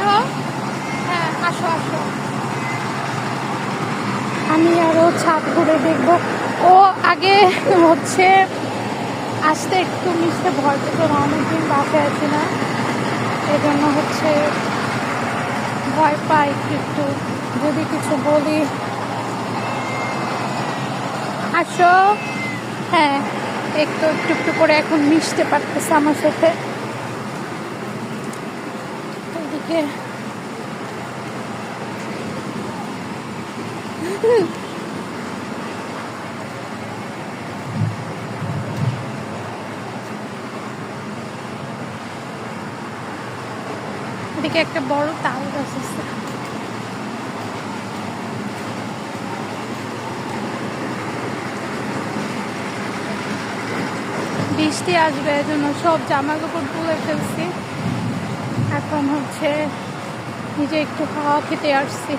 আসো, হ্যাঁ আসো আসো। আমি আরো ছাদ ঘুরে দেখবো। ও আগে হচ্ছে আসতে একটু মিশতে ভয় পেত না, অনেকদিন বাসায় আছি না, এই জন্য হচ্ছে ভয় পাই একটু একটু, যদি কিছু বলি। আসো, হ্যাঁ একটু একটু একটু করে এখন মিশতে পারতেছে আমার সাথে। এদিকে এদিকে একটা বড় তাল গাছ আছে। বৃষ্টি আসবে, এজন্য সব জামা কাপড় তুলে ফেলছি। এখন হচ্ছে নিজে একটু হাওয়া খেতে আসছি।